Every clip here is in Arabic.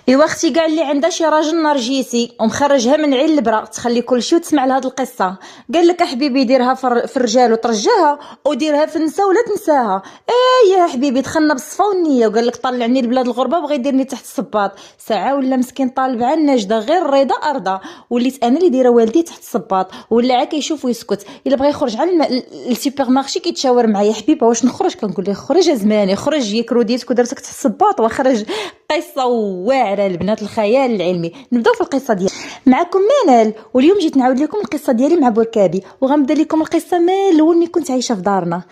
ايوا اختي كاع اللي عندها شي راجل نرجسي ومخرجها من عين البرا تخلي كلشي وتسمع لهاد القصه. قال لك حبيبي ديرها في الرجال وترجاها، وديرها في النساء ولا تنساها. يا حبيبي دخلنا بالصفا والنيه، وقال لك طلعني لبلاد الغربه بغى يديرني تحت الصباط. ساعه ولا مسكين طالب على النجده غير الرضا ارضى، وليت انا اللي دايره والدي تحت الصباط، ولا عا كيشوف ويسكت. الا بغى يخرج على السوبر مارشي كيتشاور معايا حبيبه واش نخرج، كنقول ليه خرج زماني خرج يكرو ديتك ودرتك تحت الصباط وخرج. قصه واعره البنات الخيال العلمي. نبداو في القصه ديالي معكم منال، واليوم جيت نعاود لكم القصه ديالي مع بركابي، وغنبدا لكم القصه من الاول ملي كنت عايشه في دارنا.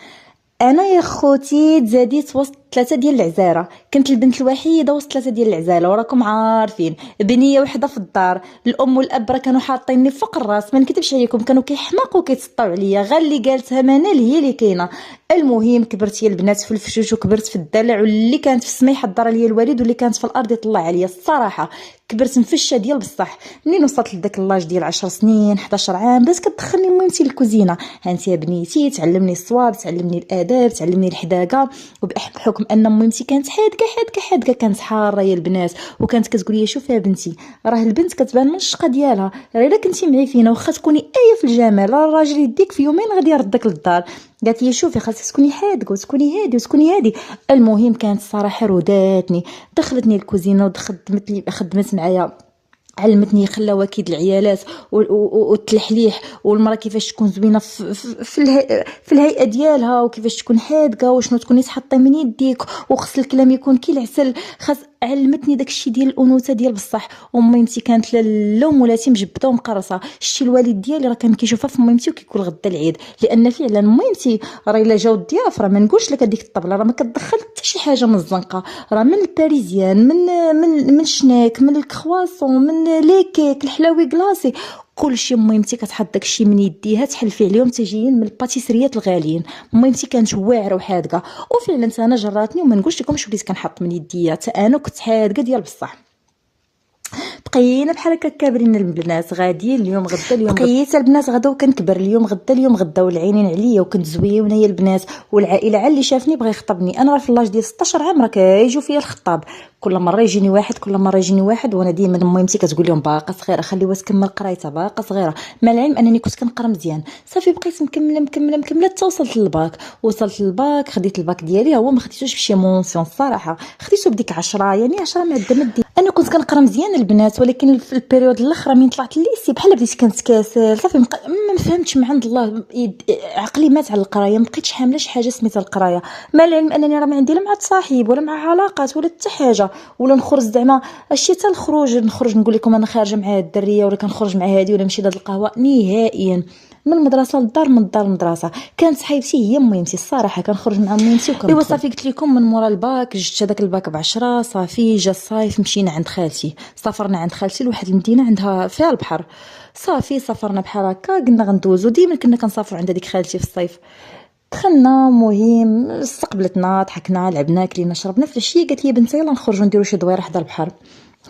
انا يا خوتي تزاديت وسط 3 ديال العزاره، كنت البنت الوحيده وسط 3 ديال العزاله، وراكم عارفين بنيه وحده في الدار. الام والاب راه كانوا حاطيني فوق الراس، ما نكذبش عليكم كانوا كيحماقوا وكيتسطاو عليا، غير اللي قالتها منال هي اللي كاينه. المهم كبرت يا البنات في الفشوش، وكبرت في الدلع، واللي كانت في السما يحضر ليا الوالد، واللي كانت في الارض يطلع عليا. الصراحه كبرت مفشه ديال بصح. منين وصلت لذاك اللاج ديال 10 سنين 11 عام بدات كتدخلني مامتي للكوزينه. هانتي يا بنيتي تعلمني الصواب، تعلمني الاداب، تعلمني الحداقه. وبحكم ان مامتي كانت حادقه حادقه حادقه، كانت حاره يا البنات، وكانت كتقول لي شوفي يا بنتي راه البنت كتبان من الشقه ديالها، راه الا كنتي معفينه واخا تكوني ايه في الجمال راه الراجل يديك في يومين غادي يردك للدار. قالت لي شوفي خاصك تكوني حادقه وتكوني هادي وتكوني هادي. المهم كانت الصراحه روداتني، دخلتني الكوزينه ودخلت لي خدمت معايا، علمتني خلاوه كيد العيالات والتلحليح، والمراه كيفاش تكون زوينه في الهيئه ديالها، وكيفاش تكون حادقه، وشنو تكوني تحطي من يديك، وخص الكلام يكون كي العسل. علمتني داكشي ديال الانوثه ديال بصح. وميمتي كانت لا مولاتي مجبده ومقرصه. شتي الوالد ديالي راه كان كيشوفها في ميمتي وكيقول غدا العيد، لان فعلا ميمتي راه الا جاو الضياف راه ما نقولش لك هذيك الطبله راه ما كتدخل حتى شي حاجه من الزنقه، راه من الباريزيان، من الشناك، من الكرواسون، من لي كيك، الحلاوي كلاصي، كلشي ميمتي كتحط داكشي من يديها تحلفي عليهم تجيين من الباتيسريات الغاليين. ميمتي كانت واعره وحادقه، وفعلا انا جراتني وما نقولش لكمش وليت كنحط من يديا، انا كنت حادقه ديال بصح. بقينا بحال هكا كابرين البنات غاديين اليوم غدا اليوم بقيت البنات غدا وكنكبر اليوم غدا اليوم غدا، والعينين عليا وكنت زويونه يا البنات. والعائله عا اللي شافني بغى يخطبني، انا راه في لاج ديال 16 عام راه كيجيو فيا الخطاب، كل مره يجيني واحد كل مره يجيني واحد، وانا ديما ميمتي كتقول لهم باقا صغيره خليوها تكمل قرايتها باقا صغيره، مع العلم انني كنت كنقرا مزيان. صافي بقيت مكمله حتى وصلت للباك. وصلت للباك خديت الباك ديالي، هو ما خديتوش بشي مونسيون الصراحه، خديتو بديك 10 يعني 10 مادة. انا كنت كنقرا مزيان البنات، ولكن في البيريود الاخر من طلعت لليسي بحال بديت كنتكاسل صافي ما فهمتش من عند الله عقلي مات على القرايه، ما بقيتش حامله شي حاجه سميتها القرايه، مع العلم انني راه ما عندي لا مع تصاحب ولا مع علاقات ولا حتى حاجه، ولا نخرج زعما الشيء حتى نخرج نقول لكم انا خارجه مع هاد الدريه ولا كنخرج مع هادي ولا نمشي لهاد القهوه نهائيا. من المدرسه للدار من الدار للمدرسه، كانت صحيبتي هي ميمتي الصراحه، كنخرج مع ميمتي وكندخل. ايوا صافي قلت لكم من مورا الباك جبت هذاك الباك ب10، صافي جا الصيف مشينا عند خالتي، سافرنا عند خالتي لواحد المدينه عندها فيها البحر. صافي سافرنا بحال هكا قلنا غندوزو، ديما كنا كنسافروا عند هذيك خالتي في الصيف. دخلنا مهم استقبلتنا ضحكنا لعبنا كلينا شربنا. في العشيه قالت لي بنتي يلا نخرجوا نديروا شي دويره حدا البحر.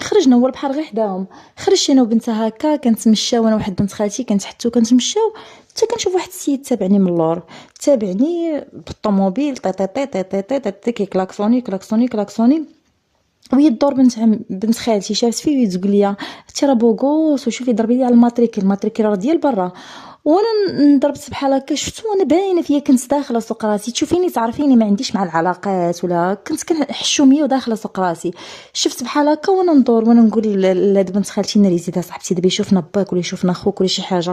خرجنا هو البحر غير حداهم، خرجت انا وبنتها هكا كنتمشاو انا وواحد بنت خالتي كنتحتو كنتمشاو، حتى كنشوف واحد السيد تابعني من اللور، تابعني بالطوموبيل طي طي طي طي طي طي طي كلاكسوني كلاكسوني كلاكسوني. وهي الدور بنت خالتي شافت فيه وتقول لي انت راه بوغوس وشوفي ضربي لي على الماتريكل راه ديال برا. وانا ضربت بحال هكا شفتو وانا باينه فيا كنت داخله سوق راسي، تشوفيني تعرفيني ما عنديش مع العلاقات ولا كنت كنحشوميه وداخله سوق راسي. شفت بحال هكا وانا ندور وانا نقول لهاد بنت خالتي ناري زيدها صاحبتي دابا يشوفنا باك ولا يشوفنا خوك ولا شي حاجه.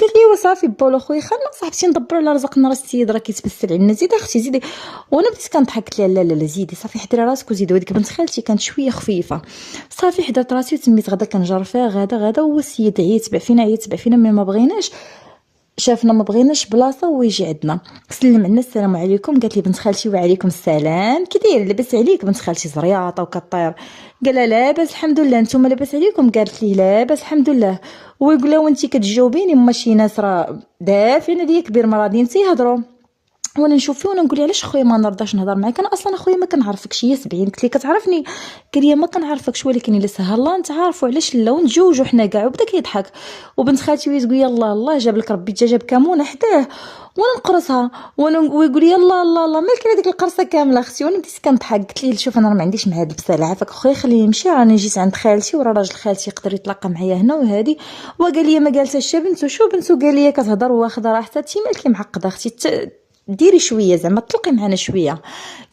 قالت لي وصافي با ولا خويا خلنا صاحبتي ندبروا على رزقنا، راه السيد راه كيتبسل عندنا زيدي اختي زيدي. وانا بديت كنضحك قلت لها لا زيدي صافي حضري راسك وزيدي. وديك بنت خالتي كانت شويه خفيفه، صافي حضرت راسي وتميت غدا كنجر فيها غدا هو السيد يتبع فينا مي ما بغيناش، شافنا ما بغيناش بلاصه ويجي عندنا سلم عنا السلام عليكم. قالت لي بنت خالتي وعليكم السلام كي داير لاباس عليك؟ بنت خالتي زرياطه وكطير. قال لها لاباس الحمد لله، نتوما لاباس عليكم؟ قالت لي لاباس الحمد لله. ويقول لها وانتي كتجاوبيني ما شي ناس راه دافين عليا كبير مرادين تيهضروا. وانا نشوف فيه وانا نقول ليه علاش خويا ما نرضاش نهضر معاك، انا اصلا اخويا ما كنعرفكش يا 70. قلت ليه كتعرفني؟ قال لي ما كنعرفكش ولكن الا سهل الله نتعارفوا علاش لا ونتزوجوا حنا كاع. وبدا كيضحك. وبنت خالتي وهي تقول يلا الله جاب لك ربي جاب كمونه حداه وانا نقرصها ويقول لي يلا الله الله مالك هذيك القرصه كامله اختي. وانا بديت كنضحك قلت ليه شوف انا راه ما عنديش مع هاد البساله عافاك اخويا خليني نمشي راني جيت عند خالتي وراه راجل خالتي يقدر يتلاقى معايا هنا وهادي. وقال لي ما جالساش بنت وشو بنت قال لي كتهضر واخده راحتها تي مالك معقده اختي ديري شويه زعما طلقي معنا شويه.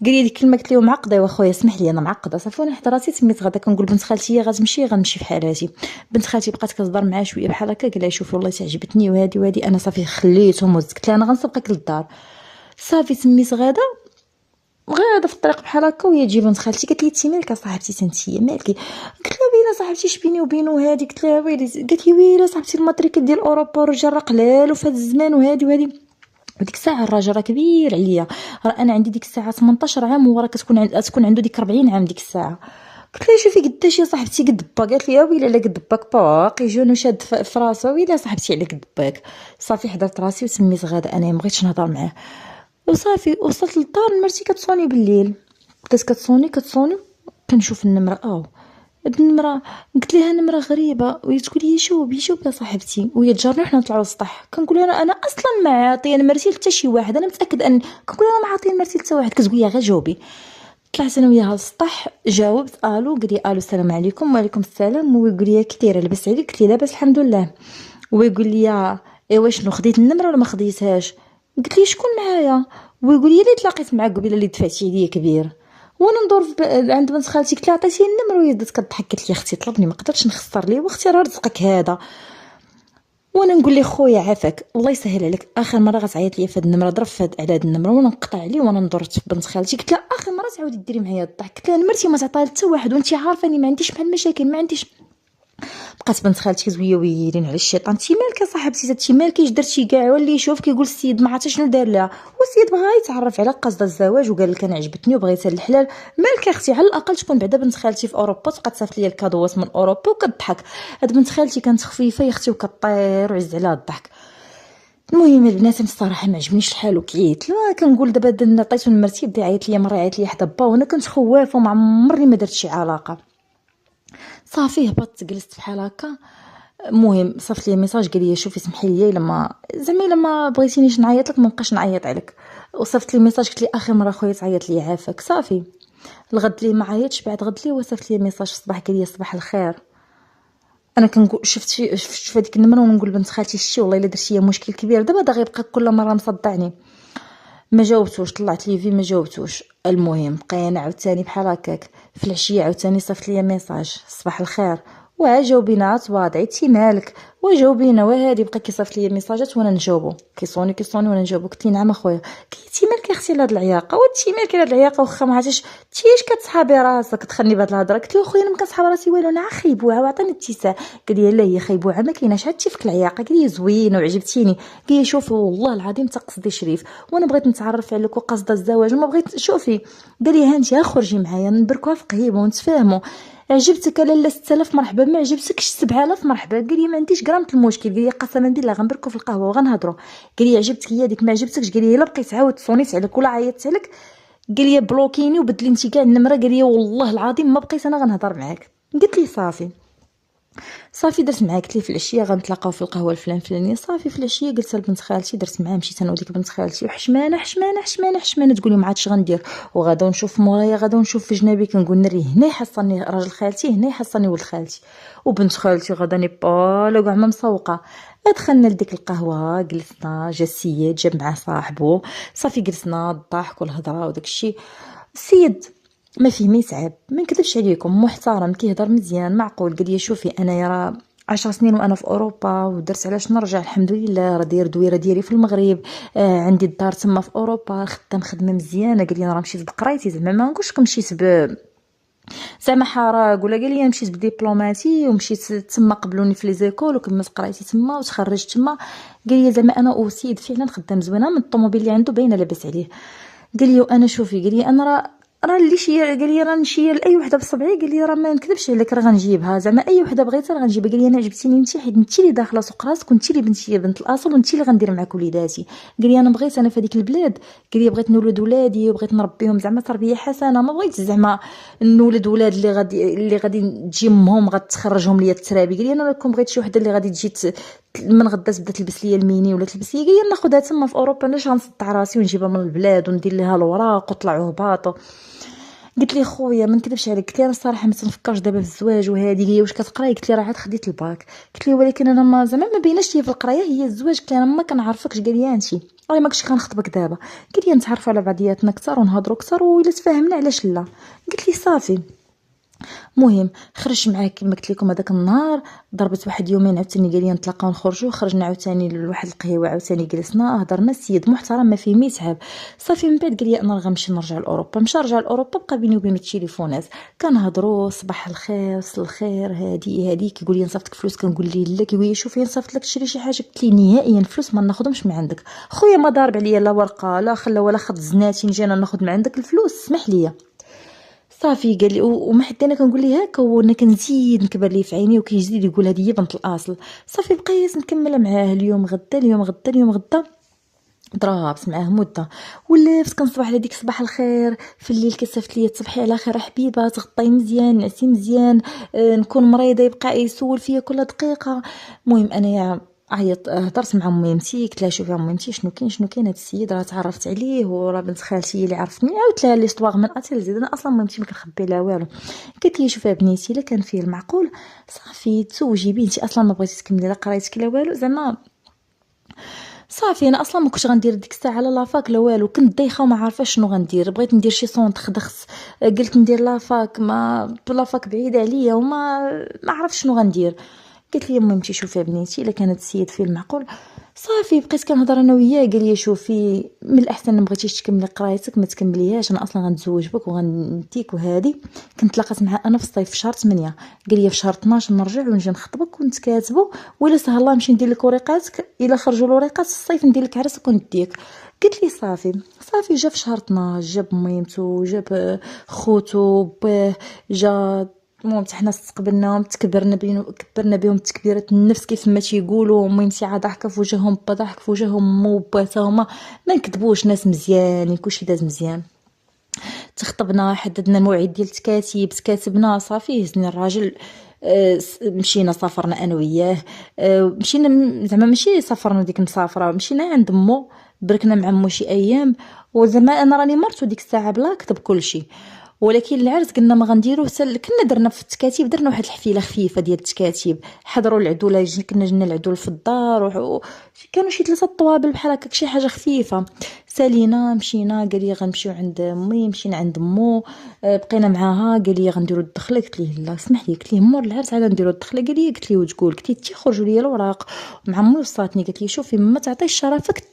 قال لي ديك الكلمه قلت له معقده واخويا اسمح لي انا معقده صافي. وانا حتى راسي تميت غدا كنقول بنت خالتي غتمشي غنمشي بحالاتي. بنت خالتي بقات كتهضر معاه شويه بحال هكا قال لها شوفي والله تعجبتني وهادي وهادي. انا صافي خليتهم وزت قلت لها انا غنسبقك للدار صافي. تميت غادا في الطريق بحال هكا وهي تجي بنت خالتي قالت لي تي مالك صاحبتي تنتيا مالكي؟ قلت لها ويلي صاحبتي شبيني وبينو هادي. قلت لها ويلي قالت لي ويلي صاحبتي الماتريكل ديال اوروبا والرجال راه قلال وفي هذا الزمان وهادي وهادي. وديك الساعه الراجل راه كبير عليا راه انا عندي ديك الساعه 18 عام وهو راه تكون عنده ديك 40 عام ديك الساعه. قلت لها شوفي قداش يا صاحبتي قد با. قالت لي يا ويلي لا قد باك باقي جونو شاد في راسو ويلي صاحبتي على قد باك. صافي حضرت راسي وسميت غاده انا ما بغيتش نهضر معاه. وصافي وصلت للدار مرتي كتصوني بالليل بدات كتصوني كنشوف النمره هاد النمره. قلت لها نمره غريبه وهي تقول لي شوف يا صاحبتي وهي تجرني وحنا نطلعوا للسطح. كنقول انا اصلا ما عاطيه نمرتي حتى شي واحد انا متاكد ان كنقول انا ما عاطيه نمرتي حتى واحد. كتقول لي غير جاوبي. طلعت انا وياها للسطح جاوبت الو. قال لي الو السلام عليكم. وعليكم السلام. ويقول لي كي دايره لاباس عليك؟ قلت لي لاباس الحمد لله. ويقول لي ايوا شنو خديت النمره ولا ما خديتهاش؟ قلت لي شكون معايا؟ ويقول لي اللي تلاقيت معاك قبيله اللي دفعتي عليا كبير. وانا ندور عند بنت خالتي قلت لها عطيتيني النمره وهي بدات كضحك قالت لي اختي طلبني ما قدرتش نخسر ليه واختي راه رزقك هذا. وانا نقول لي خويا عافاك الله يسهل عليك اخر مره غتعيط لي في هاد النمره ضرب على هاد النمره. وانا نقطع عليه وانا ندرت في بنت خالتي قلت لها اخر مره تعاودي ديري معايا الضحك. قلت لها نمرتي ما تعطيها حتى واحد وانت عارفاني ما عنديش بحال المشاكل ما عنديش. بقات بنت خالتي زويه ويلين على الشيطان. تي مالك صاحبتي تي مالك اش درتي كاع؟ واللي يشوف كيقول السيد ما عرفتش شنو دار لها. والسيد بغى يتعرف على قصد الزواج وقال لك انا عجبتني وبغيتها الحلال. مالك اختي على الاقل تكون بعدا بنت خالتي في اوروبا تبقى تصيفط ليا الكادوات من اوروبا وكتضحك. هاد بنت خالتي كانت خفيفه يا اختي وكطير وعز عليها الضحك. المهم البنات الصراحه ما عجبنيش الحال وكيت لا كنقول دابا عطيتو لمرتي بدا يعيط ليا مره يعيط ليا حدا با وانا كنت خوافه وما عمرني ما درت شي علاقه. صافي هبطت جلست بحال هكا. المهم صيفط لي ميساج قال لي شوفي سمحي لي لما زعما لما بغيتينيش نعيط لك ما بقاش نعيط عليك. وصيفط لي ميساج قلت لي اخر مره خويا تعيط لي عافاك. صافي الغد لي ما عيطش بعد غد لي وصيفط لي ميساج في الصباح قال لي صباح الخير. انا كنقول شفت في هذيك النمره ونقول بنت خالتي شتي والله الا درتي مشكل كبير دابا دا غيبقى كل مره مصدعني. ما جاوبتوش طلعت لي في ما جاوبتوش. المهم بقينا عاوتاني بحال هكاك في العشيه عاوتاني صيفط لي ميساج صباح الخير. جاوبينا تواضعي تي مالك وجاوبينا وهادي بقى كيصيفط لي ميساجات وانا نجاوبو كيصوني وانا نجاوبو. قلت لي نعم اخويا. تي مالك اختي لهاد العياقه وتي مالك لهاد العياقه واخا ما عرفتش تيش كتصحابي راسك تخلني بهاد الهضره. قلت له اخويا انا ما كنصحاب راسي والو انا خيبوعه وعطيني اتساع. قال لي لا هي خيبوعه ما كايناش عاد فيك العياقه. قال لي زوينه وعجبتيني. قال لي شوفي والله العظيم تقصدي شريف وانا بغيت نتعرف عليك وقصد الزواج وما بغيت شوفي. قال لي هانتي خرجي معايا نبركوها في قهيبه ونتفاهموا. عجبتك لاله 6000 مرحبا ما عجبتكش 7000 مرحبا. قال لي ما عنديش غرامه المشكل. قال لي قسما بالله غنبركو في القهوه وغنهضروا. قال لي عجبتك هي ديك ما عجبتكش. قال لي الا بقيت عاود صونيت عليك ولا عيطت عليك قال لي بلوكيني وبدلي انت كاع النمره. قال لي والله العظيم ما بقيت انا غنهضر معاك. قلت لي صافي درت معاك. قلت لي في العشيه غنتلاقاو في القهوه الفلانيه. صافي في العشيه قلت لبنت خالتي درت معاها مشيت انا وديك بنت خالتي وحشمانه حشمانه حشمانه حشمانه تقولي ما عادش غندير وغادا نشوف مورايا غادا نشوف في جنابي. كنقول نري هنا يحصلني راجل خالتي هنا يحصلني ولد خالتي وبنت خالتي غادا نيبالا كاع ما مسوقه. دخلنا لديك القهوه جلسنا جا السيد جاب معاه صاحبو. صافي جلسنا الضحك والهضره وداك الشيء. السيد ما فيه ما يصعب ما نكذبش عليكم محترم كيهضر مزيان معقول. قال لي شوفي انا راه 10 سنين وانا في اوروبا ودرت علاش نرجع الحمد لله راه داير دويره ديالي في المغرب. عندي الدار تما في اوروبا خدام خدمه مزيانه. قال لي انا راه مشيت بقرايتي زعما ما نقولش لكم مشيت زعما حراق ولا قال لي مشيت بدبلوماتي ومشيت تما قبلوني في لي زيكول وكملت قرايتي تما وتخرجت تما. قال لي زعما انا اوسيد فعلا خدام زوينه من الطوموبيل اللي عنده باينه لاباس عليه. قال لي وانا شوفي قال لي انا راه راه اللي شي قال لي راه نشير لاي وحده بصبعي، قال لي راه ما نكذبش عليك راه غنجيبها، زعما اي وحده بغيتها راه غنجيبها. قال لي انا عجبتيني انت حيت انت اللي داخله سوق راسك وانت اللي بنت الاصل وانت اللي غندير معاك وليداتي. قال لي انا بغيت انا في هذيك البلاد، قال لي بغيت نولد ولادي وبغيت نربيهم زعما تربيه حسنه، ما بغيتش زعما نولد ولاد اللي غادي تجي امهم غتخرجهم ليا الترابي. قال لي انا كون بغيت شي وحده اللي غادي تجي من غدا تبدا تلبس ليا الميني ولا تلبس ليا، قال لي ناخذها تما في اوروبا، علاش غنصدع راسي ونجيبها من البلاد وندير ليها الوراق وطلعوا هباط. قلت لي خويا ما نكذبش عليك، قلت لي انا الصراحه ما تنفكرش دابا في الزواج وهذه. قال لي واش كتقراي؟ قلت لي راه عاد خديت الباك. قلت لي ولكن انا ما زعما ما بيناش ليا في القرايه هي الزواج. قلت لي انا ما كنعرفكش. قال لي انت راه ما كنتش كنخطبك دابا. قلت لي نتعرفوا على بعضياتنا اكثر ونهضروا اكثر وإلا تفاهمنا علاش لا. قلت لي صافي. المهم خرجت معاه كما قلت لكم هذاك النهار، ضربت واحد يومين عاوتاني قال لي نتلاقاو نخرجوا، خرجنا عاوتاني لواحد القهوه عاوتاني جلسنا هضرنا، السيد محترم ما فيه ما يتعب. صافي من بعد قال لي انا غنمشي نرجع لاوروبا. مشى رجع لاوروبا، بقى بيني وبينه التليفونات كنهضروا صباح الخير صل الخير هادي كيقول لي نصيفطك فلوس، كنقول ليه لا. كيقول لي شوفي نصيفط لك تشري شي حاجه. قلت لي نهائيا فلوس ما ناخذهمش من عندك خويا، ما ضارب عليا لا ورقه لا خلا ولا خط زناتي نجي انا ناخذ من عندك الفلوس، اسمح لي. صافي قال لي وما حتى انا كنقول ليه هكا وانا كنزيد نكبر ليه في عيني وكيزيد يقول هذه هي بنت الاصل. صافي بقيت نكمل معاه اليوم غدا اليوم غدا اليوم غدا، ضربت معاه مده. ولفت كنصبح على ديك صباح الخير، في الليل كيصيفط لي تصبحي على خير حبيبه، تغطي مزيان نعسي مزيان، نكون مريضه يبقى يسول فيا كل دقيقه. المهم انايا عيط هضرت مع ميمتي، قلت لها شوفي ميمتي شنو كاين هذا السيد راه تعرفت عليه وراه بنت خالتي اللي عرفتني. عاودت لها لي ستواغ من اتيل زيد، انا اصلا ميمتي ما كنخبي لها والو. قالت لي شوفي بنيتي الا كان فيه المعقول صافي تزوجي بنتي، اصلا ما بغيتي تكملي لا قرايتك لا والو زعما. صافي انا اصلا ما كنتش غندير ديك الساعه لا لافاك لا والو، كنت دايخه وما عارفه شنو غندير. بغيت ندير شي سونطخ دخس، قلت ندير لافاك، ما لافاك بعيده عليا وما ما عرفتش شنو غندير. قلت لي مهمتي شوفي بنيتي الا كانت السيد فيه المعقول. صافي بقيت كنهضر انا وياه، قال لي شوفي من الاحسن ما بغيتيش تكملي قرايتك ما تكمليهاش، انا اصلا غنتزوج بك وغنديك وهادي. كنت تلاقات معاه انا في الصيف في شهر 8، قال لي في شهر 12 نرجع ونجي نخطبك ونتكاتبوا، ولا سهل الله نمشي ندير لك وريقاتك، الا خرجوا الوريقات في الصيف ندير لك عرسك ونديك. قلت لي صافي. صافي جا في شهر 12 جاب ميمتو جاب خوتو باه جا. المهم حتى حنا استقبلناهم كبرنا بهم تكبيره النفس كيف ما تيقولوا. ميمتي عاد ضحكه في وجههم با ضحك في وجههم مو با تا هما ما نكذبوش ناس مزيانين كلشي داز مزيان. تخطبنا حددنا الموعد ديال التكاتيب تكاتبنا صافي هزني الراجل. مشينا سافرنا انا وياه. مشينا زعما ماشي سافرنا ديك مسافره، مشينا عند مو بركنا مع مو شي ايام. وزعما انا راني مرتو ديك الساعه بلا كتب كلشي، ولكن العرس قلنا ما غنديروه كنا درنا في التكاتيب درنا واحد الحفيله خفيفه ديال التكاتيب، حضروا العدوله كنا جينا العدول في الدار كانوا شي 3 طوابل بحال هكاك شي حاجه خفيفه. سالينا مشينا قال لي غنمشيو عند امي، مشينا عند مو. بقينا معاها قال لي غنديروا الدخله. قلت ليه لا اسمح لي، قلت ليه مور العرس عاد نديروا الدخله. قال لي قلت ليه وتقول، قلت ليه تيخرجوا لي الوراق مع مو وصاتني. قالت لي شوفي ما تعطيش شرفك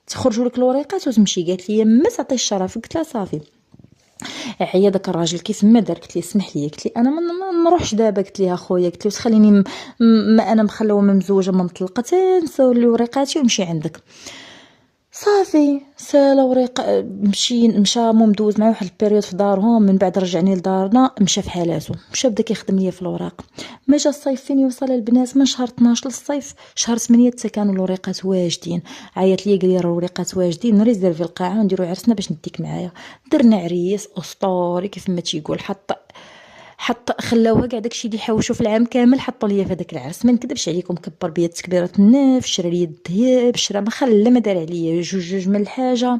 تخرجوا لك الوريقات وتمشي. قالت لي ما تعطيش شرفك. قلت لها صافي. عيا داك الراجل كيف ما دار، قلت لي اسمح لي، قلت لي انا ما نروحش دابا. قلت لي اخويا، قلت لي خليني ما انا مخلوه ما مزوجه ما مطلقه تنسى لي وريقاتي ونمشي عندك. صافي سالا وريق مشى مو مدوز معاه واحد البيريود في دارهم، من بعد رجعني لدارنا مشى في حالاته، مشى بدا كيخدم ليا في الوراق. ما جا الصيف فين يوصل البنات، من شهر 12 للصيف شهر 8 حتى كانوا الوريقات واجدين. عيط ليا قال لي راه الوريقات واجدين نريزيرفي القاعه ونديروا عرسنا باش نديك معايا. درنا عريس اسطوري كيف ما تيقول، حط خلاوها كاع داكشي اللي حوشوا في العام كامل حطوا ليا في هذاك العرس. ما نكذبش عليكم كبر بيا تكبيره النفس، شرا ليا الذهب، شرا ما خلى ما دار عليا جوج من الحاجه.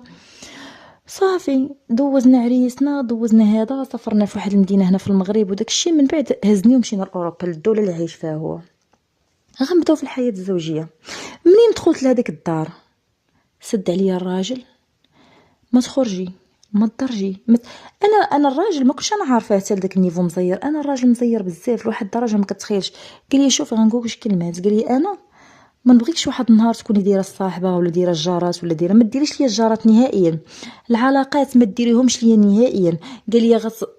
صافي دوزنا عريسنا دوزنا هذا، سافرنا في واحد المدينه هنا في المغرب وداكشي. من بعد هزني ومشينا لاوروبا للدوله اللي عايش فيها هو. غنبداو في الحياه الزوجيه. منين دخلت لهاديك الدار سد عليا الراجل، ما تخرجي ما تدرجي انا الراجل ما كنتش انا عارفه حتى لذاك النيفو مزير. انا الراجل مزير بزاف لواحد الدرجه ما كتخيلش. قال لي شوفي غنقول لك كلمات، قال لي انا ما نبغيكش واحد النهار تكوني دايره الصاحبه ولا دايره الجارات ولا دايره، ما ديريش ليا الجارات نهائيا. العلاقات ما ديريهمش ليا نهائيا. قال لي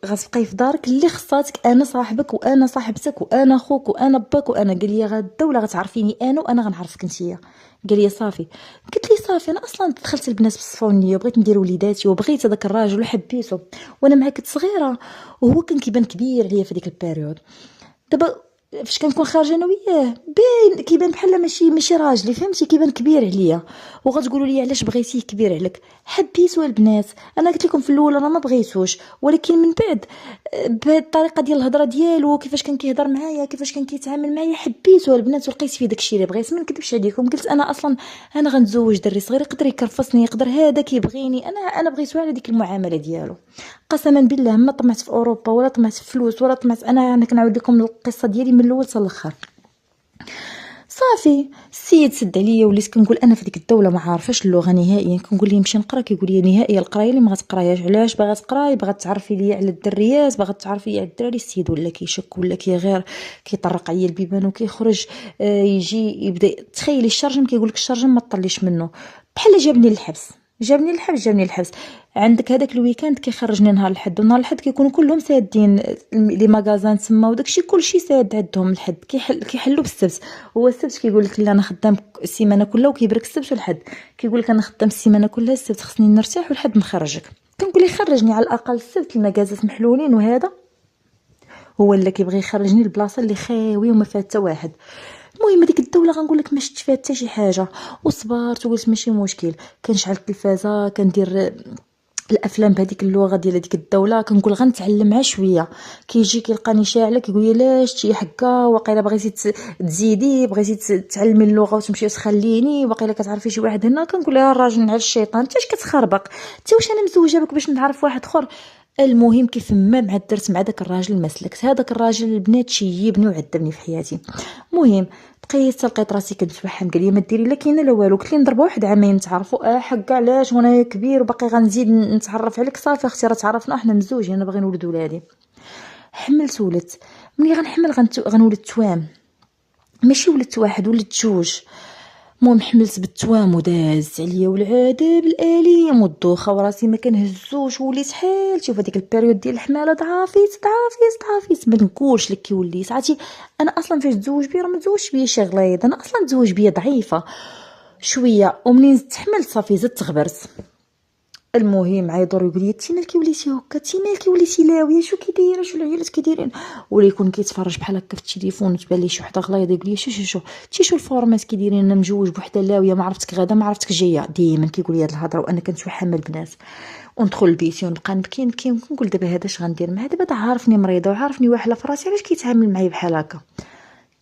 غتبقاي في دارك اللي خصاتك، انا صاحبك وانا صاحبتك وانا خوك وانا باك وانا. قال لي غدا ولا غتعرفيني انا وانا غنعرفك نتيا. قال لي صافي. قلت لي صافي، انا اصلا دخلت البنات بالصفا والنيه وبغيت ندير وليداتي وبغيت هذاك الراجل وحبيته، وانا معاه كنت صغيره وهو كان كيبان كبير عليا في ديك البيريود. دابا فاش كنكون خارجه انا وياه باين كيبان بحال ماشي راجلي، فهمتي؟ كيبان كبير عليا. وغتقولوا لي علاش بغيتيه كبير عليك؟ حبيتو البنات. انا قلت لكم في الاول انا ما بغيتوش، ولكن من بعد بهاد الطريقه ديال الهضره ديالو، كيفاش كان كيهضر معايا، كيفاش كان كيتعامل معايا، حبيتو البنات ولقيت فيه داكشي اللي بغيت. ما نكذبش عليكم، قلت انا اصلا انا غنتزوج دري صغير يقدر يكرفصني، يقدر هذا كيبغيني انا بغيتو على ديك المعامله ديالو. قسما بالله ما طمعت في اوروبا ولا طمعت في فلوس ولا طمعت. انا كنعاود لكم القصه ديالي من الاول حتى الاخر. صافي السيد سد عليا، وليت كنقول انا في ديك الدوله ما عارفاش اللغه نهائيا. كنقول ليه نمشي نقرا، كيقول لي نهائيا القرايه اللي ما غتقراياش. علاش باغا تقراي؟ باغا تعرفي ليا على الدريات، باغا تعرفي على الدراري. السيد ولا كيشك ولا غير كيطرق عليا البيبان وكيخرج. يجي يبدا تخيلي الشرجم، كيقول لك الشرجم ما تطليش منه. بحال جابني للحبس جابني الحبس. عندك هذاك الويكاند كيخرجني نهار الحد، ونهار الحد كيكونوا كلهم سادين لي ماغازان تما وداكشي كلشي ساد عندهم الحد. كيحلوا بالسبت. هو السبت كيقول لك لا انا خدام السيمانه كلها، وكيبرك السبت والحد. كيقول لك انا خدام السيمانه كلها، السبت خصني نرتاح والحد نخرجك. كنقول ليه خرجني على الاقل السبت، المغازات محلولين وهذا. هو اللي كيبغي يخرجني البلاصه اللي خاوي وما فيها حتى واحد. المهم هذيك الدوله غنقول لك ما شفت فيها حتى شي حاجه، وصبرت وقلت ماشي مشكل. كنشعل التلفازه كندير الافلام بهذيك اللغه ديال هذيك الدوله، كنقول غنتعلمها شويه. كيجي كيلقاني شاعله كيقول لي لاش تي حكا، واقيلا بغيتي تزيدي، بغيتي تعلمي اللغه وتمشي وتخليني، واقيلا كتعرفي شي واحد هنا. كنقول لها الراجل نعل الشيطان، انت اش كتخربق؟ انت واش انا مزوجه بك باش نعرف واحد اخر؟ المهم كيف ما مع درت مع داك الراجل المسلك، هذاك الراجل البنات شيبني وعذبني في حياتي. المهم بقيت لقيت راسي كنتفحم. قال لي ما ديري لا كاينه لا والو. قلت لي نضربوا واحد عامين نتعرفوا. حق علاش وانا كبير وباقي غنزيد نتعرف عليك؟ صافي اختي راه تعرفنا حنا مزوجين، انا باغي نولد ولادي. حملت ولدت. ملي غنحمل غنولد توام، ماشي ولدت واحد ولدت جوج. المهم حملت بالتوام وداز عليا والعذاب الاليم والدوخه وراسي ما كنهزوش. وليت حالتي في هذيك البيريود ديال الحماله ضعفيت ما نقولش لك كي وليت عرفتي. انا اصلا فاش تزوج بيا راه ما تزوجش بيا شي غليظ، انا اصلا تزوج بيا ضعيفه شويه. ومنين زدت حملت صافي زدت غبرت. المهم عيطوا يقول لي انت مالكي وليتي هكا، انت مالكي وليتي لاويه، شو كي دايره، شو العيالات كي دايرين؟ ولا يكون كيتفرج بحال هكا في التليفون وتبان ليه شي وحده غليظه يقول لي شو الفورمات كي دايرين، انا مجوج بوحده لاويه، ما عرفتك غدا ما عرفتك جايه. ديما كيقول لي هاد الهضره وانا كنت حامل البنات. وندخل لبيتي ونبقى نبكي نقول دابا هذا اش غندير معاه؟ دابا عارفني مريضه وعارفني واحله في راسي، علاش كيتعامل معايا بحال هكا؟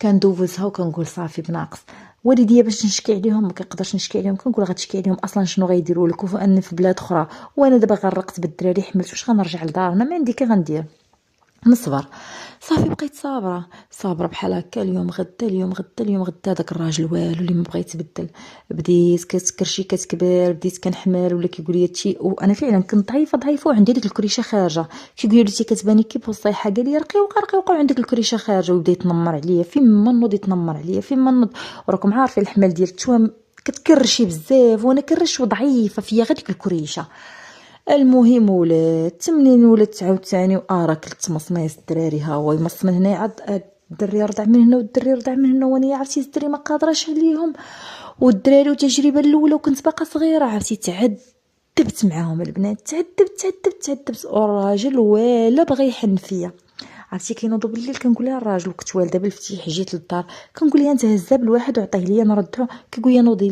كندوزها وكنقول صافي بناقص. والديا باش نشكي عليهم ما كنقدرش نشكي عليهم. كنقول غتشكي عليهم اصلا شنو غيديروا لك، وان في بلاد اخرى وانا دابا غرقت بالدراري حملت، واش غنرجع لدارنا؟ ما عندي كي غندير، نصبر. صافي بقيت صابره بحال هكا. اليوم غدا داك الراجل والو اللي ما بغى يتبدل. بديت كتكرشي كتكبر، بديت كنحمل ولا كيقول لي تي. وانا فعلا كنت ضعيفه وعندي ديك الكريشه خارجه. كيقول لي تي كتباني كي بوصيحه. قال لي رقي وقع عندك الكريشه خارجه. وبدا يتنمر عليا فين ما نوض يتنمر عليا فين ما نوض. وراكم عارفين الحمل ديال التوام كتكرشي بزاف، وانا كرش وضعيفه فيا غير ديك الكريشه. المهم ولات منين ولات عاوتاني كلت مصميص الدراري. ها هو يمص من هنا عاد الدري يرضع من هنا والدري يرضع من هنا، وانا عرفتي الدري ما قادراش عليهم. والدراري والتجربه الاولى وكنت باقا صغيره عرفتي تعذبت معاهم البنات. تعذبت والراجل ولا بغى يحن فيا. عرفتي كينوضوا بالليل كنقول لها الراجل كنت والده بالفتيح جيت للدار كنقول لها انت هزا بالواحد وعطيه ليا نردعو. كيقول لي نوضي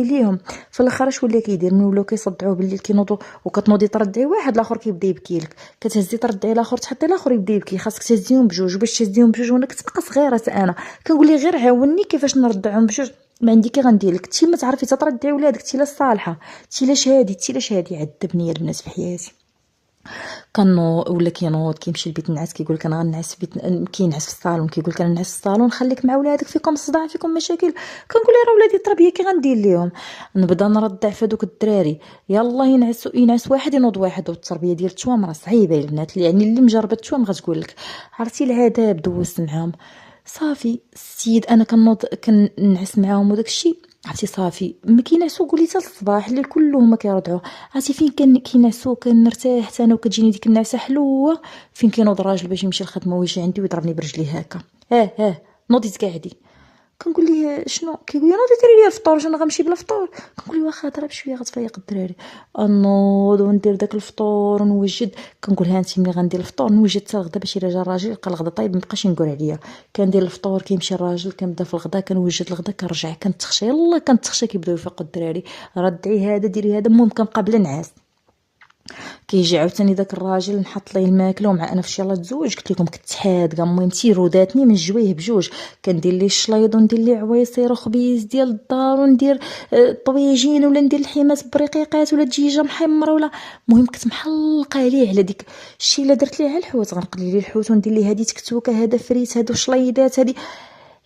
ليهم. في الاخر اش ولا كيدير من ولاو كيصدعوه بالليل كينوضوا وكتنوضي تردعي واحد الاخر كيبدا يبكي لك، كتهزي تردعي الاخر تحطي الاخر يبدا يبكي. خاصك تهزيهم بجوج، باش تهزيهم بجوج وانا كنت باقا صغيره انا كنقول لي غير عاوني كيفاش نردعهم بجوج. ما عندي كي غندير لك انت ما تعرفي تردعي ولادك انت لا صالحه انت لا شهادي عذبني يا الناس في حياتي. ولا كينوض كيمشي لبيت النعاس كيقول لك انا غنعس في بيت، كينعس في الصالون كيقول لك انا نعس في الصالون خليك مع ولادك فيكم صداع فيكم مشاكل. كنقول راه ولادي التربيه كي غندير ليهم؟ نبدا نردع في دوك الدراري. يلا ينعس واحد ينوض واحد. والتربيه ديال التوام راه صعيبه البنات، يعني اللي مجربه التوام غتقول لك. عرفتي العذاب دوزت معاهم. صافي السيد انا كنوض كنعس معاهم وداك الشيء. عرفتي صافي ما كينعسوا قولي حتى الصباح الليل كلهم ما كيرضعوا. عرفتي فين كان كينعسوا كنرتاح حتى انا وكتجيني ديك النعسه حلوه. فين كينوض الراجل باش يمشي للخدمه ويجي عندي ويضربني برجليه هكا. ها نوضي تقعدي. كنقول ليه شنو؟ كيقول لي نوضي ديري لي الفطور. انا غنمشي بلا فطور. كنقول ليه واخا ضرب شويه غتفيق الدراري. نوض وندير داك الفطور ونوجد. كنقول ها انت ملي غندير الفطور نوجد حتى الغدا باش الا جا الراجل يلقى الغدا طايب مابقاش ينقر عليا. كندير الفطور كيمشي الراجل كنبدا في الغدا كنوجد الغدا كنرجع كنتخشى يلا كنتخشى كيبداو يفيقوا الدراري. ردعي هذا ديري هذا المهم كنبقى بلا نعاس. كيجي عاوتاني داك الراجل نحط ليه الماكله ومع انا فاش يلاه تزوج قلت لكم كنت حادقه المهم تيروداتني من جويه بجوج. كندير ليه الشلايض وندير ليه عويصير وخبيز ديال الدار وندير طويجين ولا ندير الحمات برقيقات ولا دجاجه محمره ولا المهم كنت محلقه عليه على ديك الشيء الا درت ليه على الحوت. غنقلي ليه الحوت وندير ليه هذه تكتوكه هذا فريت هادو شليضات هذه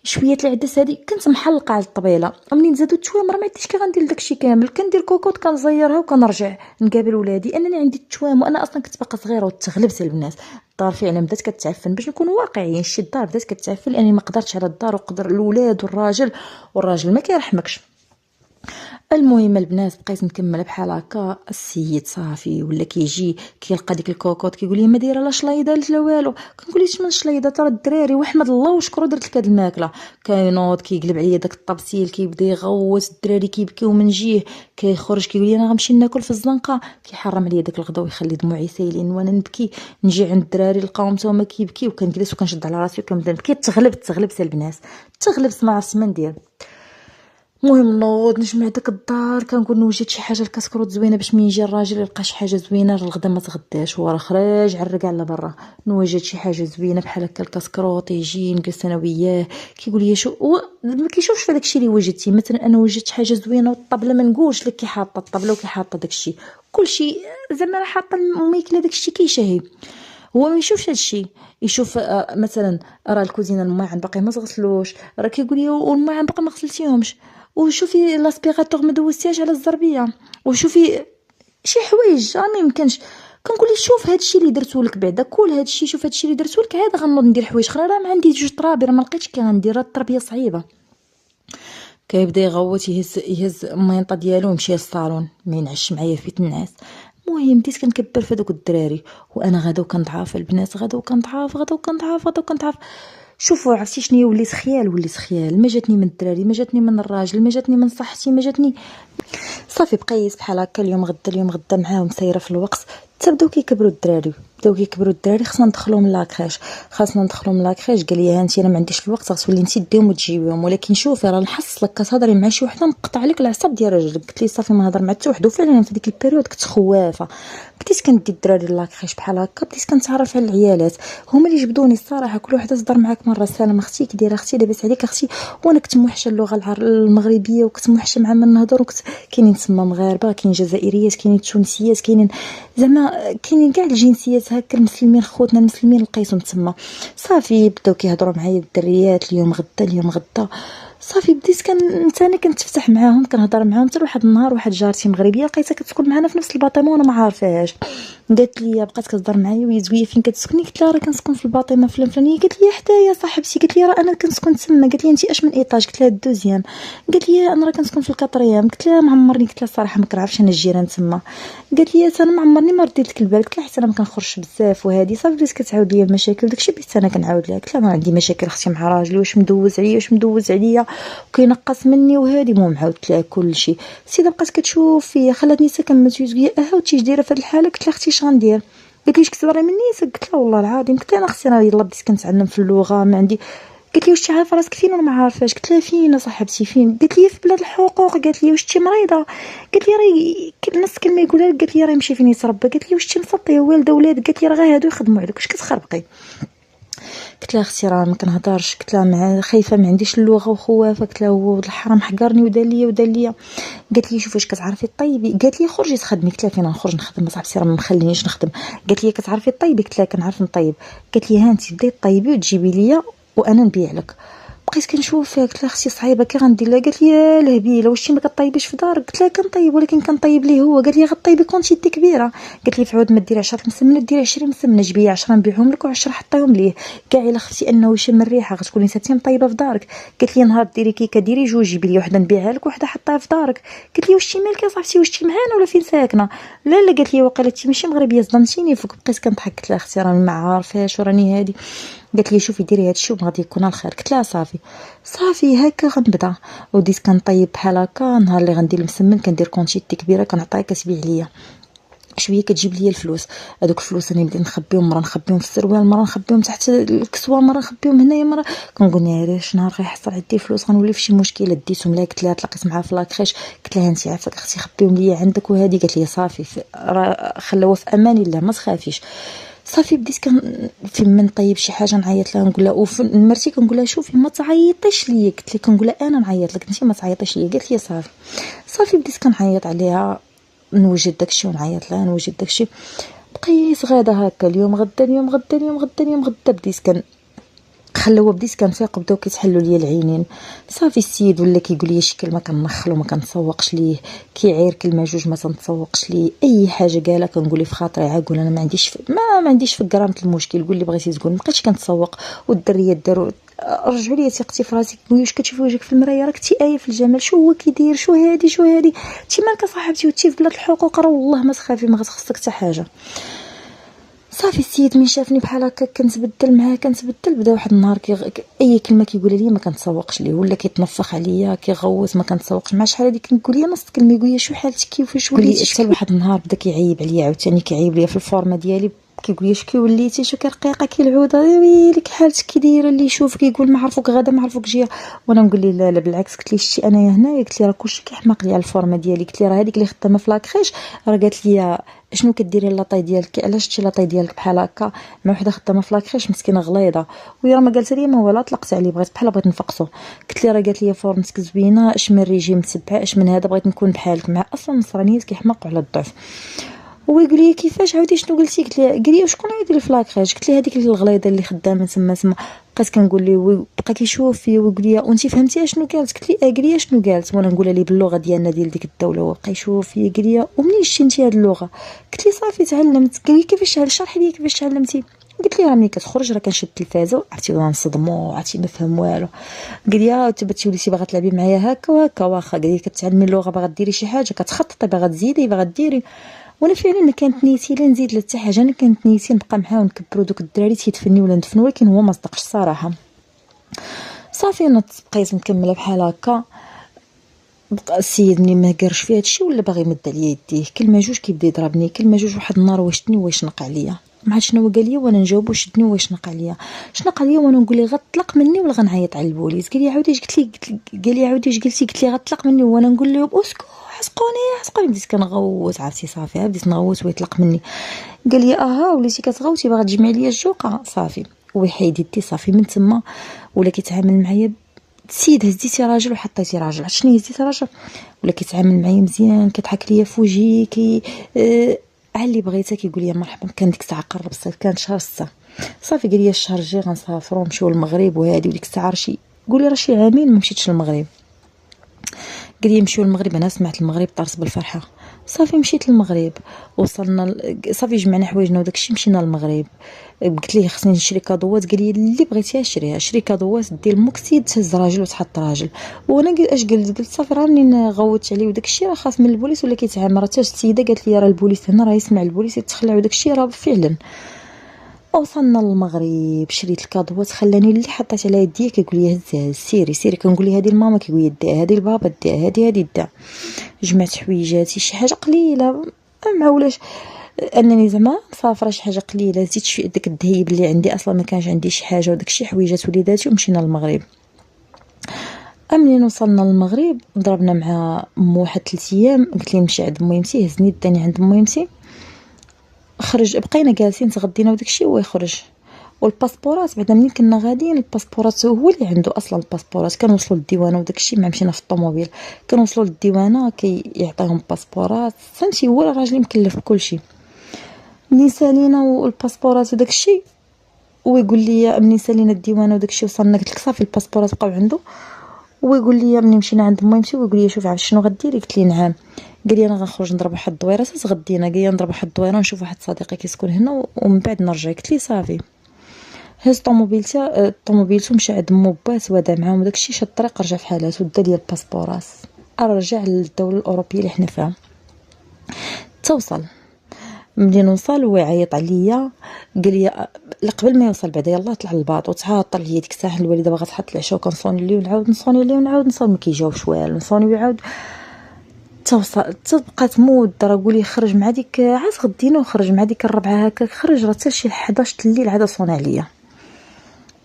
شويه العدس هذه كنت محلقه على الطبيله. ومنين زادوا التوامر ما عرفتش كي غندير داكشي كامل. كندير كوكوط كنزيرها وكنرجع نقابل ولادي انني عندي التوام وانا اصلا كنت باقا صغيره وتغلبت البنات. الدار فعلا بدات كتعفن باش نكونوا واقعيين. شي الدار بدات كتعفن لاني ما قدرتش على الدار وقدر الاولاد والراجل ما كيرحمكش. المهم البنات بقيت مكمله بحال هكا. السيد صافي ولا كيجي كيلقى ديك الكوكوط كيقول لي ما دايره لا شلايضه لا والو. كنقول ليه من شلايضه ترى الدراري واحمد الله وشكرو درت لك هاد الماكله. كينوض كيقلب عليا داك الطبسيل كيبدا يغوت الدراري كيبكيو من جيه. كيخرج كيقول لي انا غنمشي ناكل في الزنقه. كيحرم عليا داك الغدا ويخلي دموعي سايلين وانا نبكي. نجي عند الدراري نلقاهم حتى هما كيبكيو وكنجلس وكنشد على راسي وكنبدا نبكي. تغلبت البنات تغلبت ما عرفتش ما ندير. المهم نوض نجمع داك الدار كنقول نوجد شي حاجه الكسكروط زوينه باش من يجي الراجل يلقى شي حاجه زوينه الغدا ما تغداش وراه خرج عرق على برا. نوجد شي حاجه زوينه بحال هكا الكسكروط يجي نجلس انا وياه كيقول لي شو ما كيشوفش في داكشي اللي وجدتي. مثلا انا وجدت حاجه زوينه والطبله ما نقولش لك كي حاطه الطبله وكي حاطه داكشي كلشي زعما راه حاطه الميكله داكشي كيشهي. هو ما يشوفش هادشي. يشوف مثلا راه الكوزينه الماعن باقي ما تغسلوش. راه كيقول لي والماعن باقي ما غسلتيهمش. وشوفي لاسبيغاتور ما دوزتيهاش على الزربيه. وشوفي شي حوايج راه ما يمكنش. كنقول لي شوف هادشي اللي درتو لك بعدا كل هادشي شوف هادشي اللي درتو لك عاد غنوض ندير حوايج اخرى راه ما عندي جوج طرابي راه ما لقيتش كي غندير التربيه صعيبه. كيبدا يغوت يهز المينطه ديالو ويمشي للصالون ما ينعش معايا في بيت الناس. المهم بديت كنكبر في هذوك الدراري وانا غدا وكنضعف البنات غدا وكنضعف. شوفوا عرفتي شنو وليت خيال ما جاتني من الدراري ما جاتني من الراجل ما جاتني من صحتي ما جاتني. صافي بقيت بحال هكا اليوم غدا معاهم سايره في الوقت. بداو كيكبروا الدراري خصنا ندخلوهم لاكريش قال لي ها انت انا ما عنديش الوقت غتولي انت ديهم وتجيبيهم ولكن شوفي راه نحس لك كتهضري مع شي وحده نقطع لك العصب ديال رجلك. قلت لي صافي ما نهضر مع حتى وحده. وفعلا في ديك البيريود كنت خوافه. بديت كندي الدراري لاكريش بحال هكا بديت كنتعرف على العيالات هما اللي جبدوني الصراحه. كل وحده تهضر معاك مره سلام اختي كي دايره اختي لاباس عليك اختي. وانا كنت موحشه اللغه المغربيه وكنت موحشه مع من نهضر وكنت كاينين تما مغاربه كاين جزائريات كاينين تونسيات كاينين زعما كاينين كاع الجنسيات هكا المسلمين خوتنا المسلمين لقيتهم تما. صافي بداو كيهضروا معايا الدريات اليوم غدا. صافي بديت انا كنتفتح معاهم كنهضر معاهم حتى واحد النهار واحد جارتي مغربيه لقيتها كتسكن معنا في نفس الباطيمه وانا ما عارفاهاش. قالت لي بقات كتهضر معايا وهي زويه فين كتسكني. قلت لها راه كنسكن في الباطيمه فلانيه. قالت لي حتى يا صاحبتي. قالت لي راه انا كنسكن تما. قالت لي انت اش من ايطاج. قلت لها الدوزيام. قالت لي انا راه كنسكن في الكاتريام. قلت لها معمرني. قلت لها الصراحه ما كنعرفش انا الجيران تما. قالت لي انا معمرني ما رديت لك البال. قلت لها حيت انا ما كنخرجش بزاف وهذه صافي بدات كتعاود لي المشاكل داكشي بديت انا كنعاود لها. قلت لها انا عندي مشاكل اختي مع راجلي واش مدوز عليا وكينقص مني وهذه المهم عاودت لها كلشي. السيده بقات كتشوف فيا خلاتني ساكن متوزيه وتيجي دايره في هذه الحاله. قلت لها اختي اش غندير. قالت لي واش كتبغي مني. قلت لها والله العظيم. قلت لها انا اختي انا يلاه بديت كنتعلم في اللغه ما عندي. قالت لي واش عارفه راسك فين. وانا ما عارفاش. قلت لها فين صاحبتي فين. قالت لي في بلاد الحقوق. قالت لي واش انت مريضه. قالت لي راه نص كلمه يقولها لك. قالت لي راه يمشي فين يتربى. قالت لي واش انت مسطيه والده ولاد. قالت لي راه غير هادو يخدموا عليك واش كتخربقي. قلت لها اختي راه ما كنهضرش. قلت لها مع خايفه ما عنديش اللغه وخوافه. قلت لها هو الحرام حقرني ودار ليا. قالت لي شوفي واش كتعرفي طيبي. قالت لي خرجي تخدمي. قلت لها فين نخرج نخدم صاحبتي راه ما مخلينيش نخدم. قالت لي كتعرفي طيبي. قلت لها كنعرف نطيب. قالت لي ها انت بداي طيبي وتجيبي ليا وانا نبيع لك. بقيت كنشوف فيها، قلت لها اختي صعيبه كي غندير لها؟ قالت لي يا الهبيله واش ما كطيبيش في دارك؟ قلت لها كنطيب ولكن كنطيب ليه هو. قال لي غطيبي كونتيتي كبيره. قالت لي في عود ما ديري 10 مسمنه ديري 20 مسمنه، جبيه 10 نبيعهم لك و10 حطيهم ليه كاع الا خفتي انه يشم الريحه غتكوني نساتي مطيبه في دارك. قالت لي نهار ديري كيكه ديري جوج، جيبي لي وحده نبيعها لك وحده حطيها في دارك. قلت لي واش مالك يا صاحبتي واش معانا ولا فين ساكنه؟ لا قالت لي واقيلا انت ماشي مغربيه صدمتيني فوق. بقيت كنضحك قلت لها اختي راني ما عارفاش وراني هادي. قالت لي شوفي ديري هادشي وغادي يكون الخير. قلت لها صافي هكا غنبدا. وديت كنطيب بحال هكا. نهار اللي غندير المسمن كندير كونتيتي كبيره كنعطيها كتبيع ليا شويه كتجيب لي الفلوس. هذوك الفلوس انا بديت نخبيهم، مره نخبيهم في السروال، مره نخبيهم تحت الكسوه، مره نخبيهم هنايا، مره كنقول لها شي نهار غيحصل عندي الفلوس غنولي في شي مشكله. ديتهم لها قلت لها تلاقيت معها في لاكريش قلت لها انت عافاك اختي خبيهم لي عندك وهذه. قالت لي صافي خلوها في امان الله ما تخافيش. صافي بديت في من طيب شي حاجه نعيط لها نقول لها مرتي كنقول لها شوفي ما تعيطيش ليا. قلت لي كنقول لها انا نعيط لك انت ما تعيطيش ليا. قالت لي صافي بديت كنعيط عليها نوجد داكشي ونعيط لها نوجد داكشي. بقيت غادا هكا اليوم غدا اليوم غدا اليوم غدا اليوم غدا. بديت خلوه بديت كنفيق بداو كيتحلوا ليا العينين. صافي السيد ولا كيقول لي شي كلمه كنخلو ما كنتسوقش ليه، كيعير كلمه جوج ما تنتسوقش ليه، اي حاجه قالها كنقول لي في خاطري عاقول انا ما عنديش في قرامه المشكل. قول لي بغيتي تقول ما بقيتش كنتسوق. والدريات داروا رجعوا لي ثقتي في راسي. كيقولوا واش كتشوفي وجهك في المرايه راك تي ايه في الجمال، شو هو كيدير شو هادي تي مالك صاحبتي وتي في بلاد الحقوق راه والله ما تخافي ما غتخصك حتى حاجه. صافي السيد من شافني بحال هكا كنتبدل معاه بدا واحد النهار اي كلمه كيقولها لي ما كنتسوقش ليه، ولا كيتنفخ عليا كيغوت ما كنتسوقش مع شحال هذيك كنقول لي نص كلمه يقول لي شو حالتك كيفاش وليتي. حتى واحد النهار بدا كيعيب عليا عاوتاني كيعيب ليا في الفورمه ديالي كيقول لي شكي وليتي شو كرقيقه كي العوده ويلك حالتك كي دايره اللي يشوفك يقول ما عرفوك غدا ما عرفوك جيه. وانا نقول لي لا بالعكس. قلت لي شتي انايا هنايا قلت لي راه كلشي كيحماق لي على الفورمه ديالي. قلت لي راه هذيك اللي خدامه في لاكريش راه قالت لي شنو كديري لاطاي ديالك علاش شتي لاطاي ديالك بحال هكا مع وحده خدامه في لاكريش مسكينه غليظه. وهي راه ما قالت لي ما والو طلقت عليه بغيت نفقصو. قلت لي راه قالت لي فورمتك زوينه اش من ريجيم تبع اش من هذا بغيت نكون بحالك. مع اصلا النصرانيات كيحماقوا على الضعف. هو يقول لي كيفاش عاودي شنو قلتي؟ قلت لي قال لي شكون يدير في لاكريش؟ قلت لي هذيك الغليظه اللي خدامه تما. بقيت كنقول ليه بقى كيشوف فيا ويقول لي وانت فهمتيها شنو قالت؟ قلت لي قال لي شنو قالت وانا نقولها ليه باللغه ديالنا ديال ديك الدوله. وبقى يشوف فيا قال لي ومنين شتي انت هذه اللغه؟ قلت لي صافي تعلمت. قال لي كيفاش شرحي لي كيفاش تعلمتي؟ قلت لي راه ملي كتخرج راه كنشد التلفازه عرفتي غنصدموا عرفتي ما فهم والو. قال لي تبتي وليتي باغا تلعبي معايا هكا وهكا واخا. قال لي كتعلمي اللغه باغا ديري شي حاجه كتخططي باغا تزيدي باغا ديري. وانا فعلا ما كانت نيتي لا نزيد لا حتى حاجه. انا كانت نيتي نبقى معاه ونكبروا دوك الدراري تيدفني ولا ندفنوا ولكن هو ما صدقش الصراحه. صافي انا بقيت مكمله بحال هكا. بقى السيد ملي ما قرش فيه هادشي ولا باغي يمد عليا يديه كلمه جوج كيبدا يضربني كلمه جوج. واحد النهار واشتني ويشنق عليا ما عرفت شنو قال لي وانا نجاوبو شدني ويشنق عليا وانا نقول ليه غطلق مني ولا غنعيط على البوليس. قال لي عاودي قال لي عاودي اش قلتي؟ قلت لي غطلق مني وانا نقول له اسكت حسقوني. بديت كنغوت عرفتي صافي بديت نغوت ويطلق مني. قال لي وليتي كتغوتي باغا تجمعي ليا الجوقه صافي ويحيد يدي. صافي من تما ولا كيتعامل معايا السيد هزيتي راجل وحطيتي راجل. شنو هزيتي راجل ولا كيتعامل معايا مزيان كيضحك ليا في وجهي علي بغيتها كيقول لي مرحبا. كان ديك الساعه قرب الصيف كان شهر 6. صافي قال لي الشهر الجاي غنسافروا نمشيو للمغرب وهادي. وديك الساعه قول لي راه شي عامين ما مشيتش للمغرب. قال لي نمشيو للمغرب. انا سمعت المغرب طارت بالفرحه. صافي مشيت للمغرب وصلنا صافي جمعنا حوايجنا وداكشي مشينا للمغرب. قلت ليه خصني نشري كادوات. قال لي اللي بغيتيها شريها شري كادوات ديال مكسيد تهز راجل وتحط راجل. وانا قلت صافي راه منين غوت عليه وداكشي راه خاص من البوليس ولا كيتعامل. حتى السيده قالت لي راه البوليس هنا راه يسمع البوليس يتخلع وداكشي راه فعلا. وصلنا للمغرب شريت الكادوات خلاني اللي حطيت على يدي كيقول لي هزها سيري كنقول لي هذه الماما كيقول لي ديها هذه البابا ديها هذه ديها. جمعت حويجاتي شي حاجه قليله ما ولاش انني زعما مسافره شي حاجه قليله. زيت شي داك الذهيب اللي عندي اصلا ما كانش عندي شي حاجه وداك شي حويجات وليداتي ومشينا للمغرب. منين وصلنا للمغرب ضربنا مع واحد 3 ايام. قلت لي نمشي عند ميمتي هزني داني عند ميمتي. خرج بقينا جالسين تغدينا وداكشي هو يخرج. والباسبورات بعدا ملي كنا غاديين الباسبورات هو اللي عنده اصلا الباسبورات. كنوصلوا للديوانه وداكشي ما مشينا في الطوموبيل كنوصلوا للديوانه يعطيهم باسبورات فهمتي. هو الراجل مكلف بكلشي. منين سالينا والباسبورات وداكشي ويقول لي منين سالينا الديوانه وداكشي وصلنا، قلت لك صافي الباسبورات بقاو عنده. ويقول لي منين مشينا عند ميمتي ويقول لي شوفي عرفتي شنو غديري؟ قلت لي نعم. قال لي انا غنخرج نضرب واحد الدويره غدينا، قال لي نضرب واحد الدويره نشوف واحد صديقي كيسكن هنا ومن بعد نرجع. قلت لي صافي. هز طوموبيلتو مشى عند موباس ودا معاهم داكشي، شاد الطريق رجع في حالاتو دا ليا الباسبورات، رجع للدوله الاوروبيه اللي حنا فيها. توصل ملي وصل ويعيط عليا قال لي قبل ما يوصل بعدا يلاه طلع للباطو، تعاطل ليا ديك الساعه الوالده باغا تحط العشاء وكنصوني ليه ونعاود نصوني ليه ونعاود نصوني، ما كيجاوبش والو، نصوني ويعاود. توصل تبقات مده راه قولي خرج مع ديك عاد غدينا وخرج مع ديك الربعه هكاك، خرج راه حتى شي 11 الليل عاد صون عليا.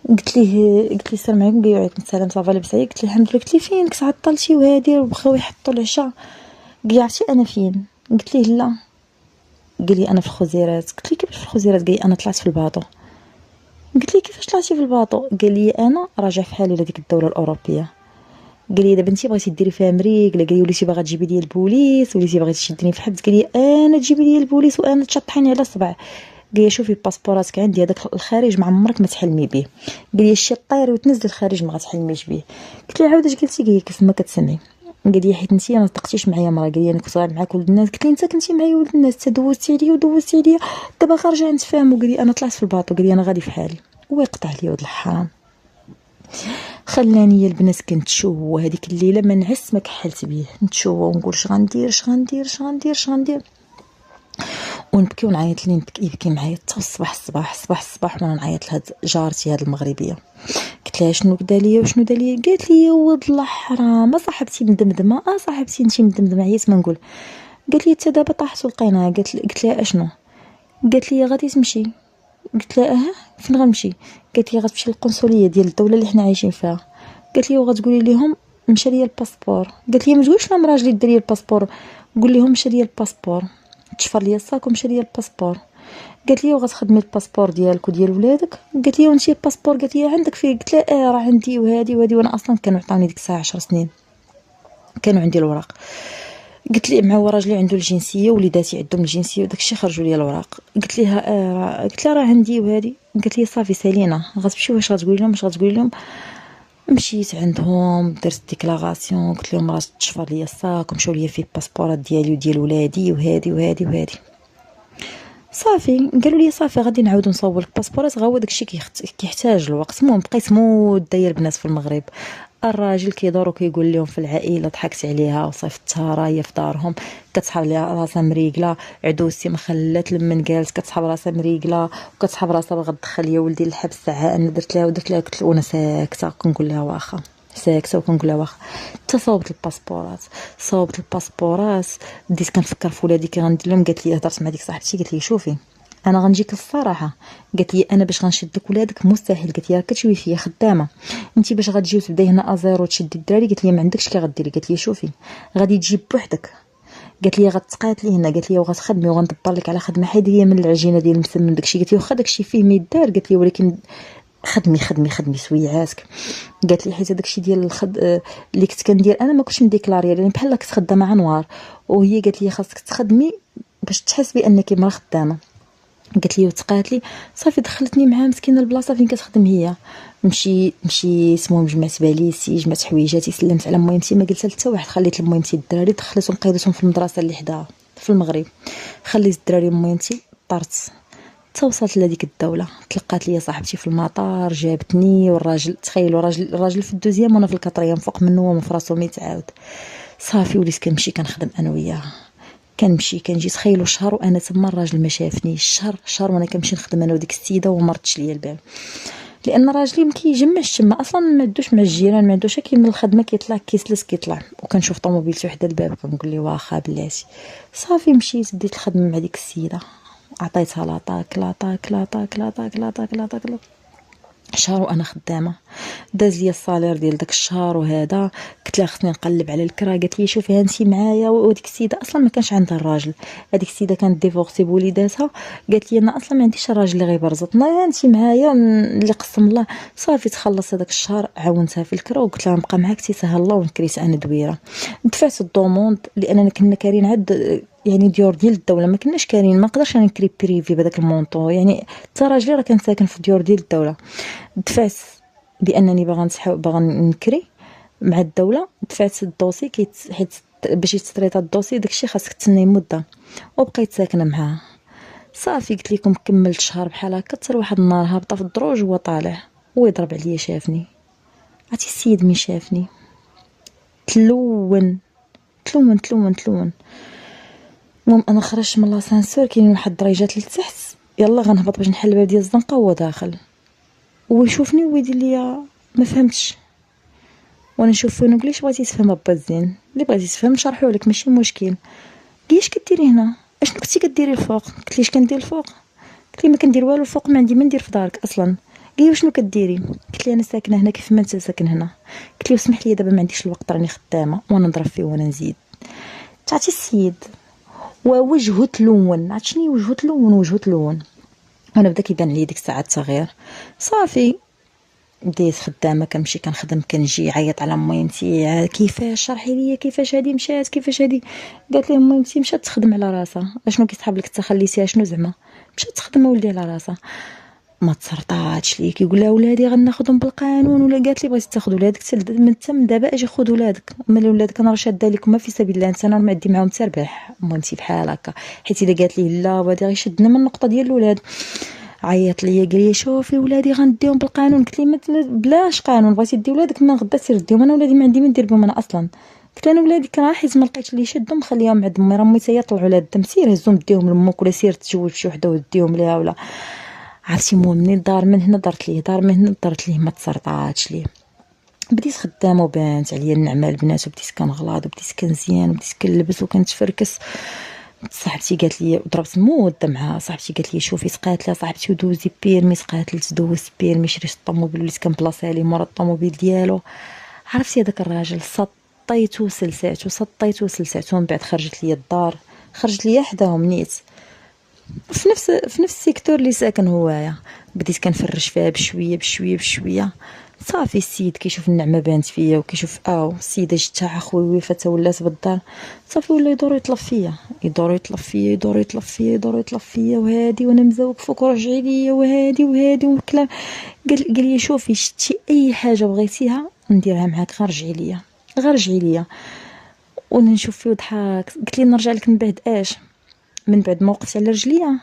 قلت ليه السلام عليكم، قال لي وعليكم السلام صافا لاباس عليك؟ قلت ليه الحمد لله. قلت ليه فينك تعطلتي وهادي وبخاو يحطوا العشاء؟ قال لي عرفتي انا فين؟ قلت ليه لا. قال لي انا في الخزيرات. قلت ليه كيفاش في الخزيرات؟ قال لي انا طلعت في الباطو. قلت ليه كيفاش طلعتي في الباطو؟ قال لي انا راجع في حالي لديك الدوله الاوروبيه. قال لي دابا انت بغيتي ديري فيها مريك؟ قال لي وليتي باغا تجيبي لي البوليس، وليتي باغي تشدني في حبس؟ قال لي انا تجيبي لي البوليس وانا تشطحيني على صبع؟ قال لي شوفي باسبوراتك عندي، هذاك الخارج ما عمرك ما تحلمي به. قال لي شي طيري وتنزلي الخارج ما غتحلميش به. قلت له عاود اش قلتي؟ قال لي كيف ما كتسمعي. قال لي حيت انت ما طقتيش معايا مرة. قال لي انا كنت غير معاك ولد الناس. قلت لي انت كنتي معايا ولد الناس، تدوزتي عليا ودوزتي عليا، دابا خارجه نتفاهموا. قال لي انا طلعت في الباطو، قال لي انا غادي في حالي. ويقطع لي ولد الحرام. خلاني البنات كنتشوه هذيك الليله ما نعس ما كحلت بيه، نتشوه ونقول اش غندير اش غندير اش غندير اش غندير، ونبكي ونعيط ليه يبكي معايا حتى الصباح وانا نعيط لهاد جارتي هاد المغربيه. قلت لها شنو دا ليا وشنو دا ليا؟ قالت لي يا ولد الحرام صاحبتي مدمدمه، صاحبتي انتي مدمدمه عييت ما نقول. قالت لي حتى دابا طاحت ولقيناها. قلت لها اشنو؟ قالت لي غادي تمشي. قلت لها فين غنمشي؟ قالت لي غتمشي للقنصليه ديال الدوله اللي حنا عايشين فيها. قالت لي وغتقولي لهم مشى ليا الباسبور. قالت لي ما تقولش لهم راجلي دار ليا الباسبور، قول لهم مشى ليا الباسبور، تشفر ليا الصاك ومشى ليا الباسبور. قالت لي وغتخدمي الباسبور ديالك وديال ولادك؟ قالت لي وانتي الباسبور؟ قالت لي عندك فيه؟ قلت لها راه عندي وهادي وهادي، وانا اصلا كانوا عطاوني ديك الساعه 10 سنين كانوا عندي الوراق. قلت لي مع هو راجلي عنده الجنسيه وليداتي عندهم الجنسيه وداكشي خرجوا لي الوراق. قلت لها قلت لها راه عندي وهادي. قالت لي صافي سالينا غتمشي واش غتقولي لهم واش غتقولي لهم؟ مشيت عندهم درت ديكلاغاسيون، قلت لهم راه تشفر ليا الصاك ومشاو ليا فيه الباسبورات ديالي وديال ولادي وهادي وهادي وهادي. صافي قالوا لي صافي غادي نعاودو نصاوبوا لك الباسبورات، غا هو داكشي كيحتاج الوقت. المهم بقيت مده يا البنات في المغرب، الراجل كيدور وكيقول لهم في العائله ضحكت عليها وصيفطتها راه هي في دارهم كتصحاب ليها راسها مريقله، عدوسي مخلات لمن قالت كتصحاب راسها مريقله وكتصحاب راسها باغا تدخل ليا ولدي للحبس. ساعه انا درت لها قلت وانا ساكته كنقول لها واخا ساكته وكنقول لها واخا. حتى صوبت الباسبورات بديت كنفكر في ولادي كي غندير لهم. قالت لي هضرت مع ديك صاحبتي قالت لي شوفي انا غنجيك الصراحه، قالت لي انا باش غنشد لك ولادك مستحيل. قالت لي كتشوفي فيا خدامه انت باش غتجي وتبداي هنا ازيرو وتشدي الدراري؟ قالت لي ما عندكش كي غديري. قالت لي شوفي غادي تجيب بوحدك، قالت لي غتقاتلي هنا، قالت لي وغتخدمي وغندبر لك على خدمه حيديه من العجينه ديال المسمن داكشي. قالت لي واخا داكشي فيه ميدار، قالت لي ولكن خدمي سويعاتك. قالت لي حيت داكشي ديال اللي كنت كندير انا ما كنتش مديكلاري لاني بحال كنت خدامه على نوار، وهي قالت لي خاصك تخدمي باش تحس بانك مرا خدامه. قالت لي وتقاتلي صافي دخلتني معها مسكينه البلاصه فين كتخدم هي. مشي اسمهم جمعت باليسي جمعت حويجاتي سلمت على ميمتي ما قلت حتى واحد، خليت لميمتي الدراري دخلتهم قيدتهم في المدرسه اللي حداها في المغرب، خليت الدراري ميمتي طرت. توصلت لهاديك الدوله تلقات ليا صاحبتي في المطار جابتني، والراجل تخيلوا الراجل في الدوزيام وانا في الكاتريام فوق منه وما في راسو ميتعاود. صافي وليت كنمشي كنخدم انا وياها، كنمشي كنجي تخيلوا شهر وانا تما الراجل ما شافنيش، شهر وانا كنمشي نخدم انا وديك السيده وما مرضتش ليا البال، لان راجلي ما كيجمعش تما اصلا، ما عندوش مع الجيران ما عندوش كي من الخدمه كيطلع كيسلس كيطلع، وكنشوف طوموبيلته حدا الباب كنقول ليه واخا بلاتي. صافي مشيت بديت الخدمه مع ديك السيده، عطيتها لاطاك شهر وانا خدامه، داز ليا الصالير ديال داك الشهر. وهذا قلت لها خصني نقلب على الكرا، قالت لي شوفي انت معايا. وديك السيده اصلا ما كانش عندها الراجل، هذيك السيده كانت ديفورسي بوليداتها، قالت لي انا اصلا ما عنديش الراجل اللي غيبرزطنا، انت معايا اللي قسم الله. صافي تخلص هذاك الشهر عاونتها في الكرا وقلت لها نبقى معاك تيسهل الله، ونكريت انا دويره دفعت الضوموند لاننا كنا كارين عاد يعني ديور ديال الدوله، ما كناش كارين، ما نقدرش انا نكري بريفي بهذاك المونطو. يعني حتى راجلي راه كان ساكن في ديور ديال الدوله. دفعت بانني باغا نكري مع الدوله، دفعت الدوسي حيت باش يتسريطا الدوسي داكشي خاصك تسناي مده، وبقيت ساكنه معاه. صافي قلت لكم كملت شهر بحال هكا، حتى واحد النهار هابطه في الدروج وهو طالع ويضرب عليا، شافني. عرفتي السيد ملي شافني تلون تلون تلون تلون. المهم انا خرجت من لاسانسور، كاين واحد الدريجات لتحت، يلا غنهبط باش نحل الباب ديال الزنقه، وهو داخل ويشوفني ويدير ليا ما فهمتش. وانا نشوف فيه نقول ليش بغيتي تفهم ابا الزين، اللي بغيتي تفهم نشرحو لك ماشي مشكل. قال اش كديري هنا، اشنو كنتي كديري الفوق؟ قلت لي اش كندير الفوق؟ قلت لي ما كندير والو الفوق، ما عندي ما ندير في دارك اصلا. قال لي شنو كديري؟ قلت لي انا ساكنه هنا كيف ما انت ساكن هنا. قلت لي اسمح لي دابا ما عنديش الوقت، راني خدامه، وانا نضرب فيه وانا نزيد. تعرفتي السيد ووجهه تلون، عرفت شنو وجهه تلون؟ وجهه تلون. وانا بدا كيبان لي ديك الساعه التغيير. صافي بديت خدامه، كنمشي كنخدم كنجي، عيط على ميمتي كيفاش شرحي لي كيفاش هادي مشات كيفاش هادي. قالت لي ميمتي مشات تخدم على راسها. اشنو كيسحب لك حتى خليتيها شنو زعما؟ مشات تخدم ولدي على راسها. ما تصرطاتش ليه، كيقول لها ولادي غناخذهم بالقانون، ولا قالت لي بغيتي تاخذ ولادك من دابا اجي خذ ولادك، ملي ولادك انا راه شاده لكم ما في سبيل الله، انت انا ما عندي معاهم تربح. مهمتي بحال هكا، حيت الا قالت لي لا غادي غيشدنا من النقطه ديال الولاد. عيط ليا قال لي شوفي ولادي غنديهم بالقانون. قلت لي بلاش قانون، بغيتي دي ولادك من غدا سير ديهم، انا ولادي ما عندي ما ندير بهم انا اصلا. قلت انا ولادي كان حيت ما لقيتش اللي يشدهم خليهم عند امي، راه امي حتى هي طلعوا لها الدم، سير هزهم ديهم لامك، ولا سير تزوج بشي وحده وديهم ليها ولا. عرفتي المهم منين دار من هنا درت ليه، دار من هنا درت ليه، ما تصرطاتش ليه. بديت خدامه وبانت عليا النعمه البنات، وبديت كنغلاض وبديت كنزيان وبديت كنلبس وكنتفركس. صاحبتي قالت لي، ضربت مده مع صاحبتي، قالت لي شوفي سقات لها صاحبتي ودوزي بيرمي، سقات لي تدوز بيرمي، شريت الطوموبيل وليت كنبلاصيها ليه مورا الطوموبيل ديالو. عرفتي هذاك الراجل سطيتو وسلسعتو سطيتو وسلسعتو. من بعد خرجت لي الدار، خرجت لي حداهم نيت في نفس السيكتور اللي ساكن هوايا. بديت كنفرج فيها بشويه بشويه بشويه. صافي السيد كيشوف النعمه بانت فيا، وكيشوف السيده جتها خويوي فتا ولات بالدار. صافي ولا يدور يطلب فيا، يدور يطلب فيا، يدور يطلب فيا، يدور يطلب فيا، وهادي وانا مزوق فوق ورجعي ليا، وهادي وهادي والكلام. قال لي شوفي شتي اي حاجه بغيتيها نديرها معاك، غير رجعي ليا غير رجعي ليا. وانا نشوف فيه وضحك. قلت لي نرجع لك من بعد اش؟ من بعد ما وقفت على رجليا؟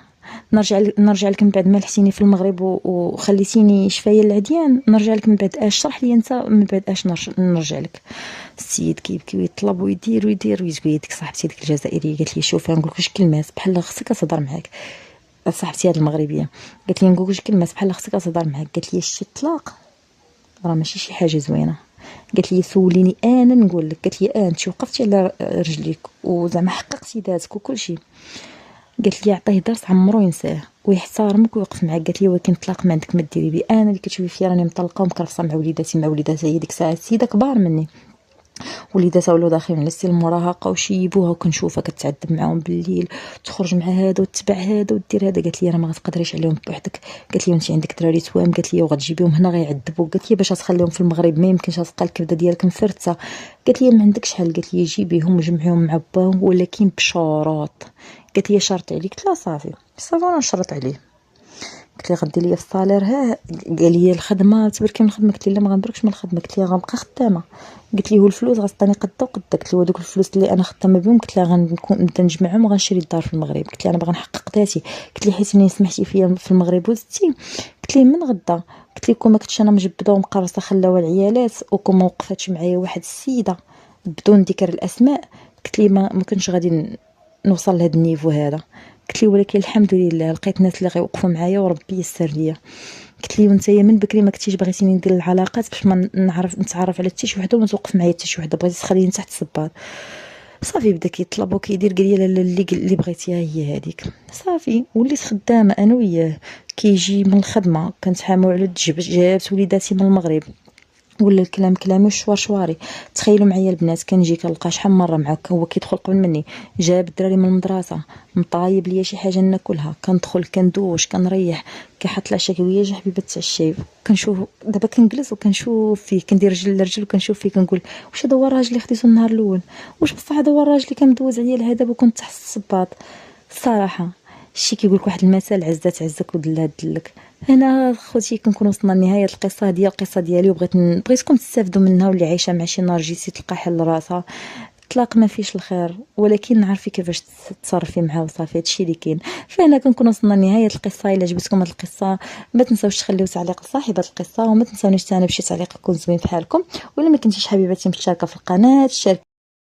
نرجع لك من بعد ما لحتيني في المغرب وخليتيني شفايه العديان؟ نرجع لك من بعد اش؟ شرح لي انت من بعد اش نرجع لك. السيد كيبكي ويطلب ويدير ويدير ويقول ديك صاحبتي ديك الجزائريه قالت لي شوفي نقول لك واش كلمات بحال خصك تهضر معاك. صاحبتي هاد المغربيه قالت لي نقول لك واش كلمات بحال خصك تهضر معاك. قالت لي شتي الطلاق راه ماشي شي حاجه زوينه. قالت لي سوليني انا نقول لك. قالت لي انت وقفتي على رجليك وزعما حققتي ذاتك وكل شيء. قالت لي عطيه درس عمرو ينساه ويحترمك ويوقف معاك. قالت لي ولكن الطلاق ما عندك ما ديري بيه، انا اللي كتشوفي فيا راني مطلقه ومكرفصه مع وليداتي هي ديك الساعه السيده كبار مني، وليداتها ولاو داخلين على سن المراهقه وشيبوها، وكنشوفها كتعذب معاهم بالليل، تخرج مع هذا وتتبع هذا ودير هذا. قالت لي راه ما غتقدريش عليهم بوحدك. قالت لي وانت عندك دراري توام، قالت لي وغتجيبيهم هنا غيعذبوا. قالت لي باش تخليهم في المغرب ما يمكنش تلقى الكبده ديالك مفرته. قالت لي ما عندكش حل. قالت لي جيبيهم وجمعيهم مع باهم ولكن بشروط. قالت لي شرط عليك؟ قلت لها صافي انا نشرط عليه. قلت لي غدير لي في الصالير. ها قال لي الخدمه تبركي من الخدمه. قلت لي لا ما غنبركش من الخدمه. قلت لي غنبقى خدامه. قلت لي هو الفلوس غتعطيني قدا وقدا. قلت لي هذوك الفلوس اللي انا خدامه بهم قلت لها غنكون نبدا نجمعهم وغنشري الدار في المغرب. قلت لي انا باغا نحقق ذاتي. قلت لي حيت ملي سمحتي فيا في المغرب وزدتي. قلت لي من غدا. قلت لي كون ما كنتش انا مجبده ومقرصه خلاوها العيالات، وكون ما وقفتش معايا واحد السيده بدون ذكر الاسماء، قلت لي ما كنتش غادي نوصل لهذا النيفو هذا. قلت لي ولكن الحمد لله لقيت ناس اللي غيوقفوا معايا وربي يسر ليا. قلت لي وانتيا من بكري ما كنتيش بغيتيني ندير العلاقات باش ما نتعرف على حتى شي وحده وما توقف معايا حتى شي وحده، بغيتي تخليني تحت الصباط. صافي بدا كيطلب وكيدير. قال لي لا اللي بغيتيها هي هذيك. صافي وليت خدامه انا وياه. كيجي من الخدمه كنتحاموا على الدجب، جابت وليداتي من المغرب ولا الكلام كلامي والشوار شواري. تخيلوا معايا البنات، كنجي كنلقى شحال مره معاك هو كيدخل قبل مني، جاب الدراري من المدرسه، مطايب ليا شي حاجه ناكلها، كندخل كندوش كنريح، كيحط العشاء كيقول لي حبيبه تعشي، كنشوف دابا كنجلس وكنشوف فيه، كندير رجل لرجل وكنشوف فيه كنقول واش هذا هو الراجل اللي خديته النهار الاول، واش بصح هذا هو الراجل اللي كان مدوز عليا لهذا وكنت تحت الصباط. الصراحه شي كيقولك واحد المثل، عزة عزك ودلها دلك. هنا خوتي كنكون وصلنا لنهاية القصة ديال القصة ديالي، بغيتكم تستافدوا منها، واللي عايشة مع شي نرجسي تلقى حل راسها. الطلاق ما فيش الخير، ولكن عارفي كيفاش تتصرفي معاه وصافي، هادشي اللي كاين. فهنا كنكون وصلنا لنهاية القصة. الا عجبتكم هاد القصة ما تنساوش تخليو تعليق لصاحبة القصة، وما تنساونيش تانا بشي تعليق يكون زوين بحالكم. ولا ما كنتيش حبيباتي مشتركة في القناة،